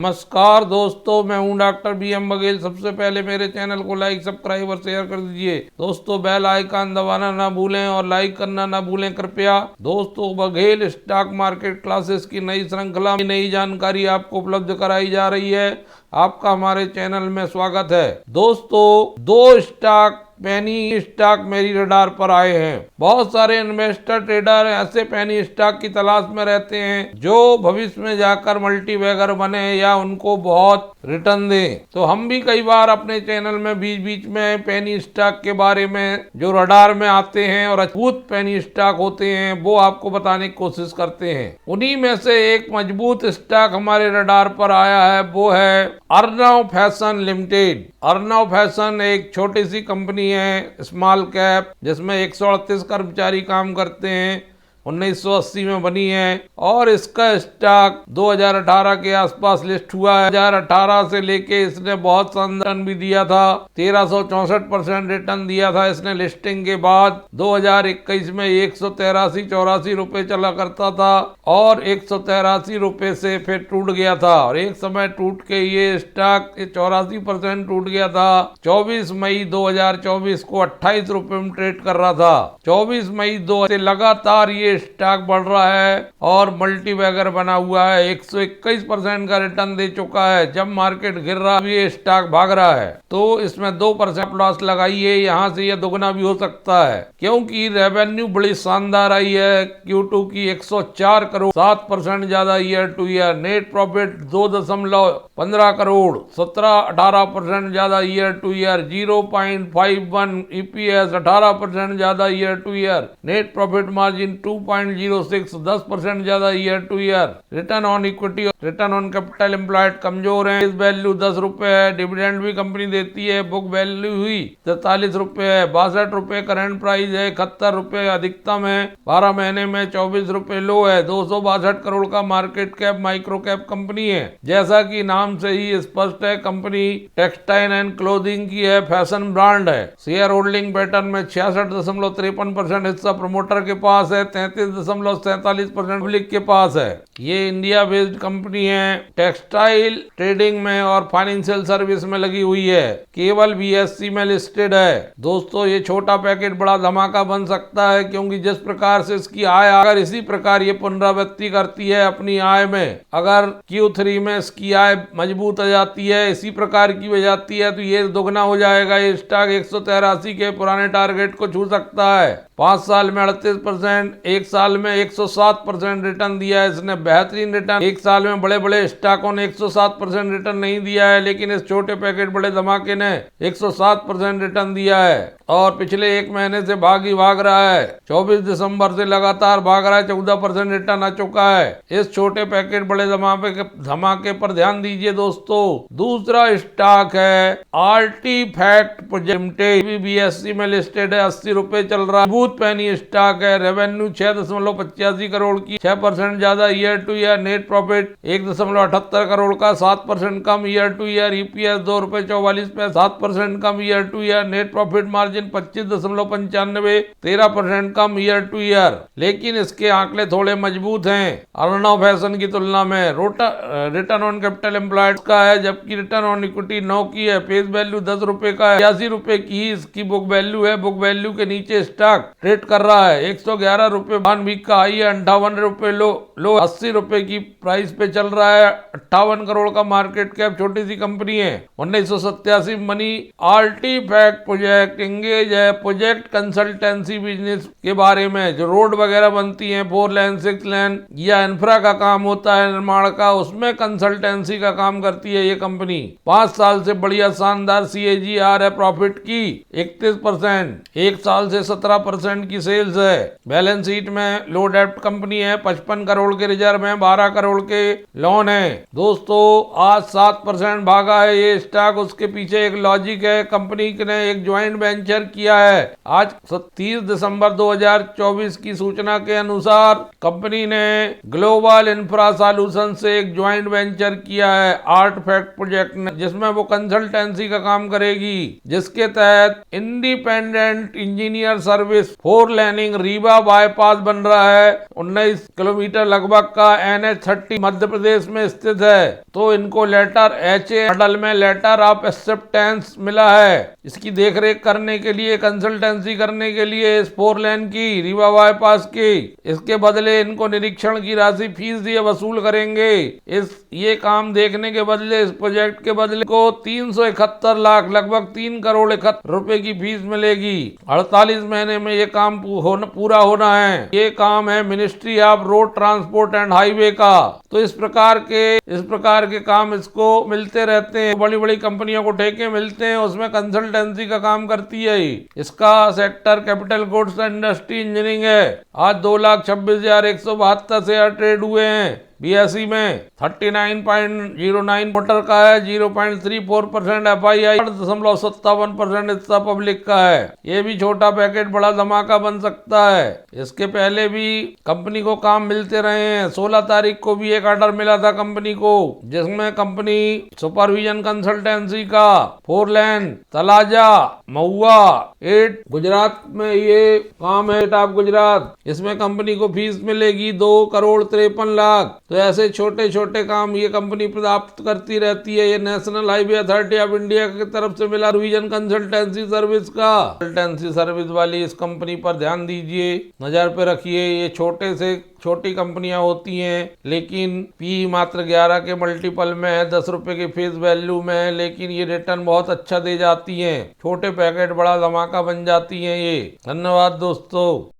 नमस्कार दोस्तों, मैं हूं डॉक्टर BM बघेल। सबसे पहले मेरे चैनल को लाइक, सब्सक्राइब और शेयर कर दीजिए। दोस्तों, बेल आइकन दबाना ना भूलें और लाइक करना ना भूलें कृपया। दोस्तों, बघेल स्टॉक मार्केट क्लासेस की नई श्रृंखला में नई जानकारी आपको उपलब्ध कराई जा रही है। आपका हमारे चैनल में स्वागत है। दोस्तों, दो स्टॉक पेनी स्टॉक मेरी रडार पर आए हैं। बहुत सारे इन्वेस्टर ट्रेडर ऐसे पेनी स्टॉक की तलाश में रहते हैं जो भविष्य में जाकर मल्टी बैगर बने या उनको बहुत रिटर्न दे। तो हम भी कई बार अपने चैनल में बीच बीच में पेनी स्टॉक के बारे में जो रडार में आते हैं और अद्भुत पेनी स्टॉक होते हैं वो आपको बताने की कोशिश करते हैं। उन्हीं में से एक मजबूत स्टॉक हमारे रडार पर आया है, वो है Arnav fashion limited. Arnav fashion एक छोटी सी कंपनी है, स्मॉल कैप, जिसमें 138 कर्मचारी काम करते हैं। 1980 में बनी है और इसका स्टॉक 2018 के आसपास लिस्ट हुआ है। 2018 से लेके इसने बहुत शानदार भी दिया था। 1364% रिटर्न दिया था इसने लिस्टिंग के बाद। 2021 में 183-84 रुपए चला करता था और 183 रुपए से फिर टूट गया था और एक समय टूट के ये स्टॉक 84% टूट गया था। 24 मई 2024 को 28 रुपए में ट्रेड कर रहा था। 24 मई 2 से लगातार ये स्टॉक बढ़ रहा है और मल्टी बैगर बना हुआ है। 121% का रिटर्न दे चुका है। जब मार्केट गिर रहा है ये स्टॉक भाग रहा है, तो इसमें 2% लॉस लगाइए। यहाँ से ये दुगना भी हो सकता है क्योंकि रेवेन्यू बड़ी शानदार आई है। Q2 की 104 करोड़, 7% ज्यादा year to year. Net profit 2.15 crore, 17-18% ज्यादा ईयर टू ईयर। 0.51 EPS, 18% ज्यादा year to year. Net profit margin 2.06, 10% ज्यादा year to year. Return on equity, return on capital employed कमजोर है। इस वैल्यू 10 रुपए है। डिविडेंड भी कंपनी देती है। बुक वैल्यू हुई 43 रुपए है। 62 रुपए करंट प्राइस है। 71 रुपए अधिकतम है। 12 महीने में 24 रुपए लो है। 262 करोड़ का market cap, micro cap company है। जैसा कि नाम से ही स्पष्ट है, कंपनी टेक्सटाइल एंड क्लोथिंग की है, फैशन ब्रांड है। शेयर होल्डिंग पैटर्न में 66.53% हिस्सा प्रमोटर के पास है। 33.47% पब्लिक के पास है। ये इंडिया बेस्ड कंपनी है। टेक्सटाइल ट्रेडिंग में और फाइनेंशियल सर्विस में लगी हुई है। केवल BSE में लिस्टेड है। दोस्तों, ये छोटा पैकेट बड़ा धमाका बन सकता है क्योंकि जिस प्रकार से इसकी आय, अगर इसी प्रकार ये पुनरावृत्ति करती है अपनी आय में, अगर Q3 में इसकी आय मजबूत आ जाती है, इसी प्रकार की हो जाती है, तो ये दुगना हो जाएगा। ये स्टॉक 183 के पुराने टारगेट को छू सकता है। 5 साल में 38%, एक साल में 107% रिटर्न दिया है इसने। बेहतरीन रिटर्न। एक साल में बड़े बड़े स्टॉकों ने 107% रिटर्न नहीं दिया है, लेकिन इस छोटे पैकेट बड़े धमाके ने 107% रिटर्न दिया है और पिछले एक महीने से भाग रहा है। 24 दिसंबर से लगातार भाग रहा है। 14% रिटर्न आ चुका है। इस छोटे पैकेट बड़े धमाके पर ध्यान दीजिए दोस्तों। दूसरा स्टॉक है आर्टिफैक्ट लिमिटेड, BSE में लिस्टेड है। 80 रुपए चल रहा है। पेनी स्टॉक है। रेवेन्यू 6.85 करोड़ की, 6% ज्यादा year to year. Net profit 1.78 crore का, 7% कम ईयर टू ईयर। EPS 2 रुपए 44 पैसे, 7% कम year to year. Net profit margin 25.95, 13% कम ईयर टू ईयर। लेकिन इसके आंकड़े थोड़े मजबूत हैं अर्नव फैशन की तुलना में। रिटर्न ऑन कैपिटल एम्प्लॉयड का है, जबकि रिटर्न ऑन इक्विटी 9 की है। फेस वैल्यू 10 रुपए का है। 80 रुपए की इसकी बुक वैल्यू है। बुक वैल्यू के नीचे स्टॉक ट्रेड कर रहा है। 111 रुपए 1 वीक का हाई है। 58 रुपए लो 80 रुपए की प्राइस पे चल रहा है। 58 करोड़ का मार्केट कैप, छोटी सी कंपनी है। 1987 मनी। आर्टिफैक्ट प्रोजेक्ट एंगेज है प्रोजेक्ट कंसल्टेंसी बिजनेस के बारे में। जो रोड वगैरह बनती है, 4 लेन 6 लेन या इंफ्रा का काम होता है निर्माण का, उसमें कंसल्टेंसी का काम करती है ये कंपनी। 5 साल से बढ़िया शानदार CAGR है प्रॉफिट की 31%। एक साल से 17% की सेल्स है। बैलेंस शीट में लो डेब्ट कंपनी है। 55 करोड़ के रिजर्व है। 12 करोड़ के लोन है। दोस्तों, आज 7% भागा है ये स्टॉक। उसके पीछे एक लॉजिक है। कंपनी ने एक ज्वाइंट वेंचर किया है। आज 30 दिसंबर 2024 की सूचना के अनुसार कंपनी ने ग्लोबल इंफ्रा सॉल्यूशन से एक ज्वाइंट वेंचर किया है आर्टिफैक्ट प्रोजेक्ट ने, जिसमें वो कंसल्टेंसी का काम करेगी, जिसके तहत independent engineer service four laning Rewa bypass बन रहा है, 19 किलोमीटर लगभग का NH30 मध्य प्रदेश में स्थित है। तो इनको लेटर HA मॉडल में लेटर ऑफ एक्सेप्टेंस मिला है। इसकी देखरेख करने के लिए, कंसल्टेंसी करने के लिए इस फोर लेन की रीवा बाईपास की, इसके बदले इनको निरीक्षण की राशि फीस दिए वसूल करेंगे। ये काम देखने के बदले, इस प्रोजेक्ट के बदले को 371 लाख लगभग 3 करोड़ 71 रुपए की फीस मिलेगी। 48 महीने में ये काम पूरा होना है। ये काम है ministry of road transport and highway का। तो इस प्रकार के काम इसको मिलते रहते हैं। बड़ी बड़ी कंपनियों को ठेके मिलते हैं, उसमें कंसल्टेंसी का काम करती है। इसका sector capital goods and industry engineering है। आज 2,26,172 शेयर ट्रेड हुए हैं। BSE में 39.09 वोटर का है, 0.34% FII, 8.57% हिस्सा पब्लिक का है। ये भी छोटा पैकेट बड़ा धमाका बन सकता है। इसके पहले भी कंपनी को काम मिलते रहे हैं। 16 तारीख को भी एक ऑर्डर मिला था कंपनी को, जिसमें कंपनी सुपरविजन कंसल्टेंसी का फोर लेन तलाजा महुआ 8 गुजरात में ये काम है, टॉप गुजरात। इसमें कंपनी को फीस मिलेगी 2 करोड़ 53 लाख। तो ऐसे छोटे छोटे काम ये कंपनी प्राप्त करती रहती है। ये national highway authority of India की तरफ से मिला रिवीजन कंसल्टेंसी सर्विस का। कंसल्टेंसी सर्विस वाली इस कंपनी पर ध्यान दीजिए, नजर पे रखिए। ये छोटी कंपनियां होती हैं, लेकिन पी मात्र 11 के मल्टीपल में है, 10 रुपए के फेस वैल्यू में है, लेकिन ये रिटर्न बहुत अच्छा दे जाती हैं। छोटे पैकेट बड़ा धमाका बन जाती हैं ये। धन्यवाद दोस्तों।